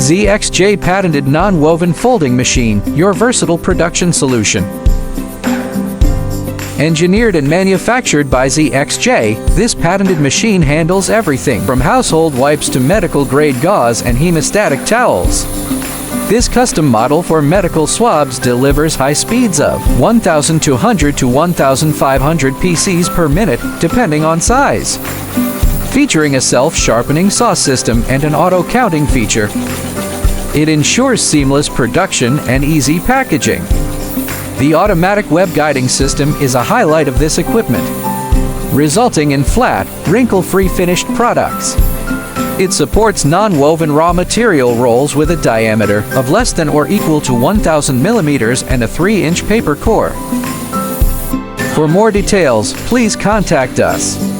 ZXJ patented non-woven folding machine, your versatile production solution. Engineered and manufactured by ZXJ, this patented machine handles everything from household wipes to medical-grade gauze and hemostatic towels. This custom model for medical swabs delivers high speeds of 1,200 to 1,500 PCs per minute, depending on size. Featuring a self-sharpening saw system and an auto-counting feature, it ensures seamless production and easy packaging. The automatic web guiding system is a highlight of this equipment, resulting in flat, wrinkle-free finished products. It supports non-woven raw material rolls with a diameter of less than or equal to 1,000 millimeters and a 3-inch paper core. For more details, please contact us.